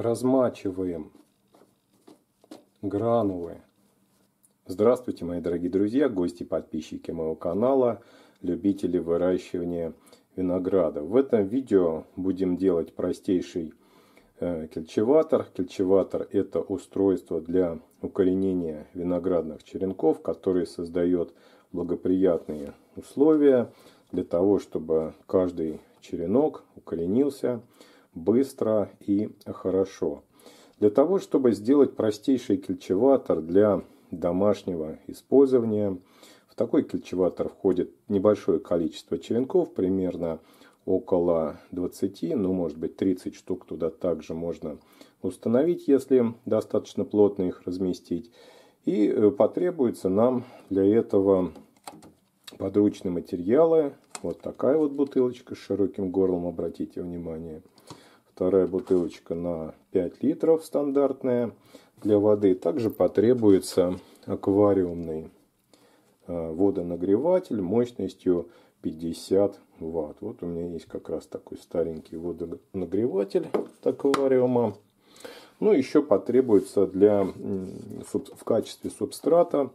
размачиваем гранулы. Здравствуйте, мои дорогие друзья, гости, подписчики моего канала, любители выращивания винограда. В этом видео будем делать простейший кельчеватор. Кельчеватор — это устройство для укоренения виноградных черенков, который создает благоприятные условия для того, чтобы каждый черенок укоренился быстро и хорошо. Для того, чтобы сделать простейший кельчеватор для домашнего использования, в такой кельчеватор входит небольшое количество черенков, примерно около 20, ну может быть 30 штук туда также можно установить, если достаточно плотно их разместить. И потребуется нам для этого подручные материалы. Вот такая вот бутылочка с широким горлом, обратите внимание. Вторая бутылочка на 5 литров стандартная для воды. Также потребуется аквариумный водонагреватель мощностью 50 Вт. Вот у меня есть как раз такой старенький водонагреватель от аквариума. Ну, еще потребуется в качестве субстрата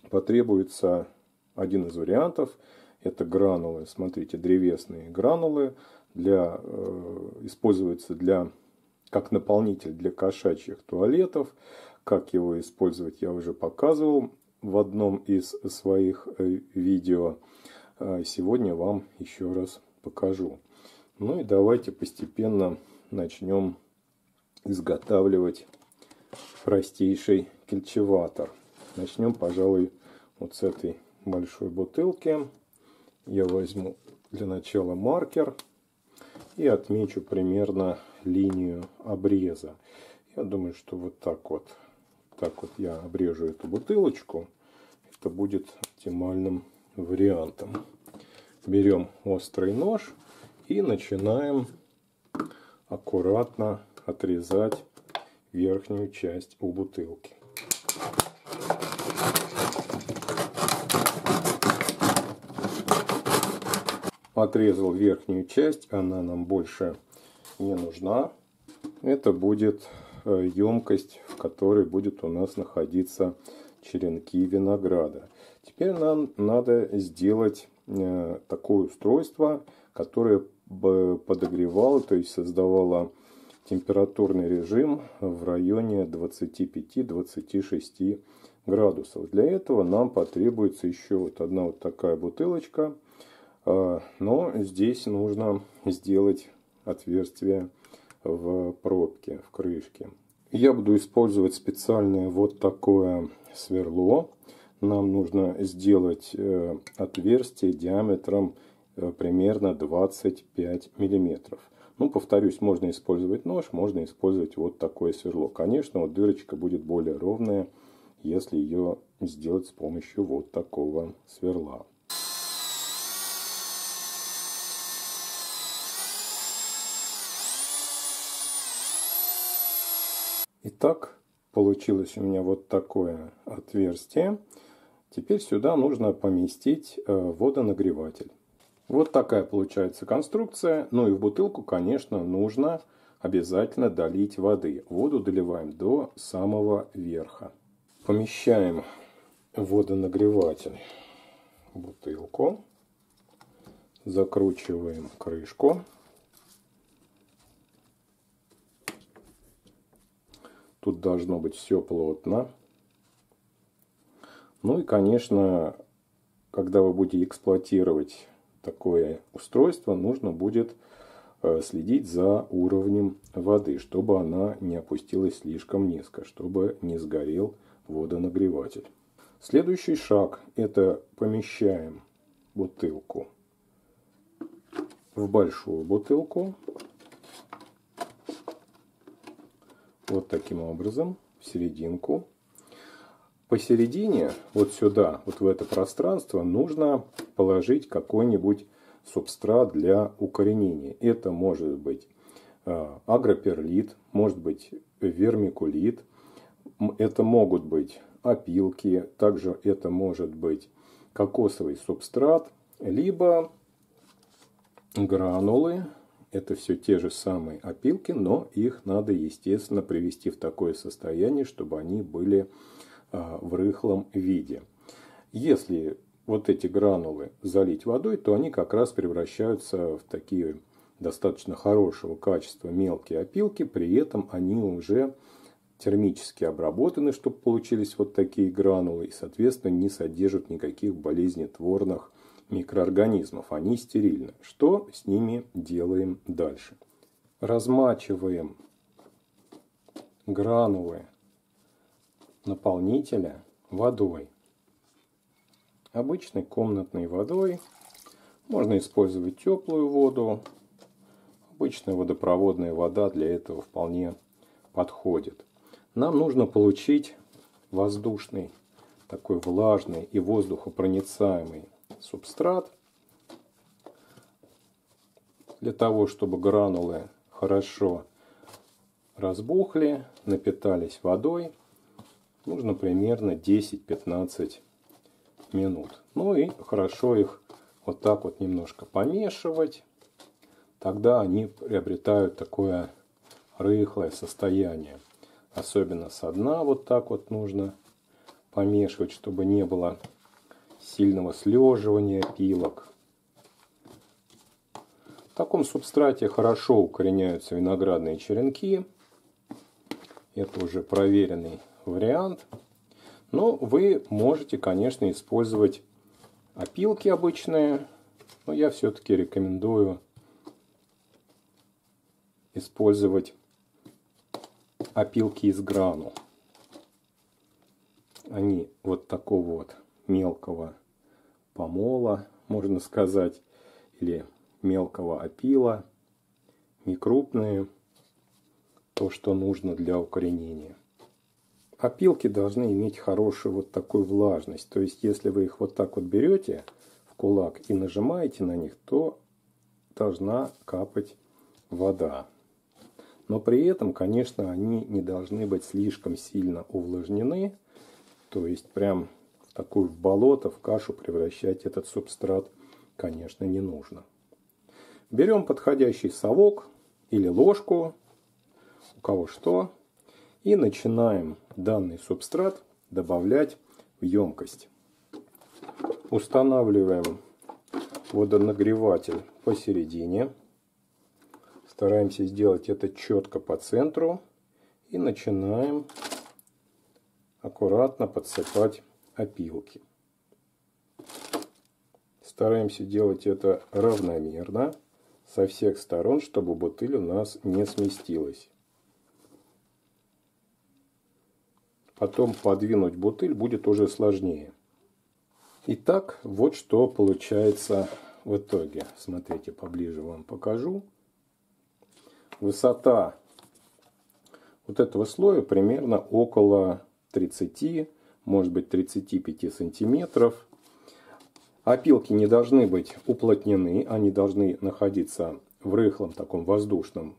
потребуется один из вариантов. Это гранулы. Смотрите, древесные гранулы используются как наполнитель для кошачьих туалетов. Как его использовать, я уже показывал в одном из своих видео. Сегодня вам еще раз покажу. Ну и давайте постепенно начнем изготавливать простейший кельчеватор. Начнем, пожалуй, вот с этой большой бутылки. Я возьму для начала маркер и отмечу примерно линию обреза. Я думаю, что вот так вот я обрежу эту бутылочку. Это будет оптимальным вариантом. Берем острый нож и начинаем аккуратно отрезать верхнюю часть у бутылки. Отрезал верхнюю часть, она нам больше не нужна. Это будет емкость, в которой будет у нас находиться черенки винограда. Теперь нам надо сделать такое устройство, которое бы подогревало, то есть создавало температурный режим в районе 25-26 градусов. Для этого нам потребуется еще вот одна вот такая бутылочка. Но здесь нужно сделать отверстие в пробке, в крышке. Я буду использовать специальное вот такое сверло. Нам нужно сделать отверстие диаметром примерно 25 миллиметров. Ну, повторюсь, можно использовать нож, можно использовать вот такое сверло. Конечно, вот дырочка будет более ровная, если ее сделать с помощью вот такого сверла. Итак, получилось у меня вот такое отверстие. Теперь сюда нужно поместить водонагреватель. Вот такая получается конструкция. Ну и в бутылку, конечно, нужно обязательно долить воды. Воду доливаем до самого верха. Помещаем водонагреватель в бутылку. Закручиваем крышку. Тут должно быть все плотно. Ну и, конечно, когда вы будете эксплуатировать такое устройство, нужно будет следить за уровнем воды, чтобы она не опустилась слишком низко, чтобы не сгорел водонагреватель. Следующий шаг – это помещаем бутылку в большую бутылку. Вот таким образом, в серединку. Посередине, вот сюда, вот в это пространство, нужно положить какой-нибудь субстрат для укоренения. Это может быть агроперлит, может быть вермикулит, это могут быть опилки, также это может быть кокосовый субстрат, либо гранулы это все те же самые опилки, но их надо, естественно, привести в такое состояние, чтобы они были в рыхлом виде. Если вот эти гранулы залить водой, то они как раз превращаются в такие достаточно хорошего качества мелкие опилки, при этом они уже термически обработаны, чтобы получились вот такие гранулы, и, соответственно, не содержат никаких болезнетворных микроорганизмов. Они стерильны. Что с ними делаем дальше? Размачиваем гранулы наполнителя водой. Обычной комнатной водой. Можно использовать теплую воду. Обычная водопроводная вода для этого вполне подходит. Нам нужно получить воздушный, такой влажный и воздухопроницаемый субстрат. Для того, чтобы гранулы хорошо разбухли, напитались водой, нужно примерно 10-15 минут. Ну и хорошо их вот так вот немножко помешивать. Тогда они приобретают такое рыхлое состояние. Особенно со дна вот так вот нужно помешивать, чтобы не было сильного слеживания опилок. В таком субстрате хорошо укореняются виноградные черенки. Это уже проверенный вариант. Но вы можете, конечно, использовать опилки обычные. Но я все-таки рекомендую использовать опилки из гранул. Они вот такого вот мелкого помола, можно сказать, или мелкого опила, не крупные, то, что нужно для укоренения. Опилки должны иметь хорошую вот такую влажность, то есть если вы их вот так вот берете в кулак и нажимаете на них, то должна капать вода. Но при этом, конечно, они не должны быть слишком сильно увлажнены. То есть прям в такую в болото, в кашу превращать этот субстрат, конечно, не нужно. Берем подходящий совок или ложку, у кого что, и начинаем данный субстрат добавлять в емкость. Устанавливаем водонагреватель посередине. Стараемся сделать это четко по центру. И начинаем аккуратно подсыпать опилки. Стараемся делать это равномерно со всех сторон, чтобы бутыль у нас не сместилась. Потом подвинуть бутыль будет уже сложнее. Итак, вот что получается в итоге. Смотрите, поближе вам покажу. Высота вот этого слоя примерно около 30, может быть 35 сантиметров. Опилки не должны быть уплотнены, они должны находиться в рыхлом таком воздушном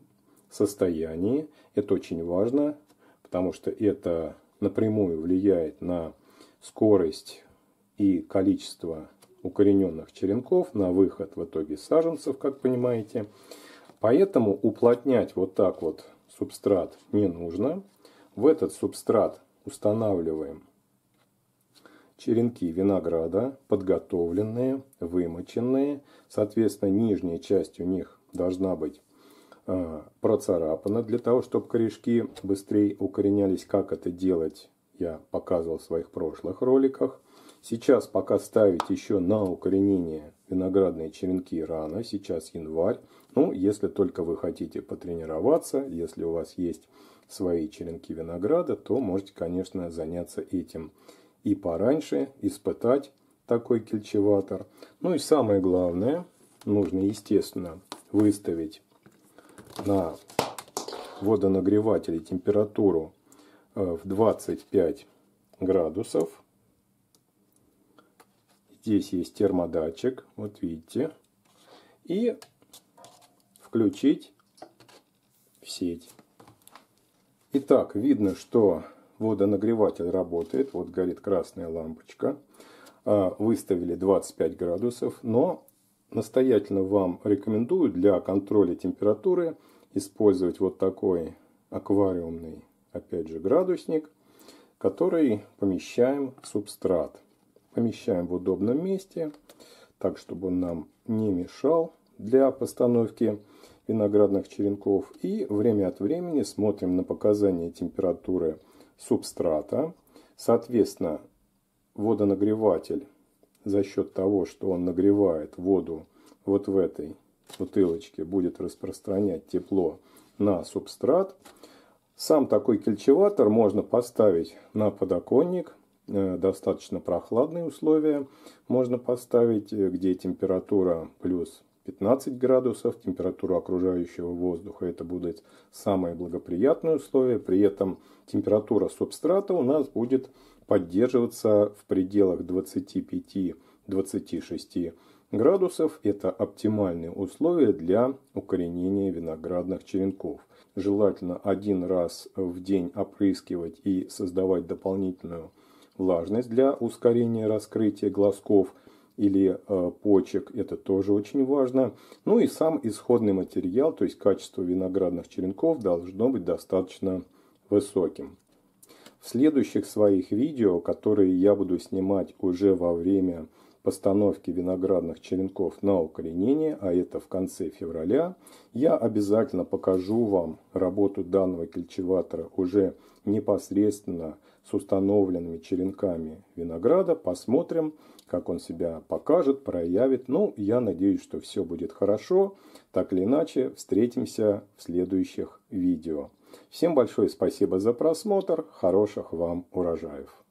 состоянии. Это очень важно, потому что это напрямую влияет на скорость и количество укорененных черенков, на выход в итоге саженцев, как понимаете. Поэтому уплотнять вот так вот субстрат не нужно. В этот субстрат устанавливаем черенки винограда, подготовленные, вымоченные. Соответственно, нижняя часть у них должна быть процарапана для того, чтобы корешки быстрее укоренялись. Как это делать, я показывал в своих прошлых роликах. Сейчас пока ставить еще на укоренение виноградные черенки рано. Сейчас январь. Ну, если только вы хотите потренироваться, если у вас есть свои черенки винограда, то можете, конечно, заняться этим и пораньше, испытать такой кельчеватор. Ну и самое главное, нужно, естественно, выставить на водонагревателе температуру в 25 градусов. Здесь есть термодатчик, вот видите. И включить в сеть. Итак, видно, что водонагреватель работает. Вот горит красная лампочка. Выставили 25 градусов. Но Настоятельно вам рекомендую для контроля температуры использовать вот такой аквариумный, опять же, градусник, который помещаем в субстрат. Помещаем в удобном месте, так, чтобы он нам не мешал для постановки виноградных черенков. И время от времени смотрим на показания температуры субстрата. Соответственно, водонагреватель за счет того, что он нагревает воду вот в этой бутылочке, будет распространять тепло на субстрат. Сам такой кельчеватор можно поставить на подоконник. Достаточно прохладные условия можно поставить, где температура плюс 15 градусов, температура окружающего воздуха. Это будет самые благоприятные условия. При этом температура субстрата у нас будет поддерживаться в пределах 25-26 градусов. Это оптимальные условия для укоренения виноградных черенков. Желательно один раз в день опрыскивать и создавать дополнительную влажность для ускорения раскрытия глазков или почек. Это тоже очень важно. Ну и сам исходный материал, то есть качество виноградных черенков должно быть достаточно высоким. В следующих своих видео, которые я буду снимать уже во время постановки виноградных черенков на укоренение, а это в конце февраля, я обязательно покажу вам работу данного кельчеватора уже непосредственно с установленными черенками винограда. Посмотрим, как он себя покажет, проявит. Ну, я надеюсь, что все будет хорошо. Так или иначе, встретимся в следующих видео. Всем большое спасибо за просмотр. Хороших вам урожаев.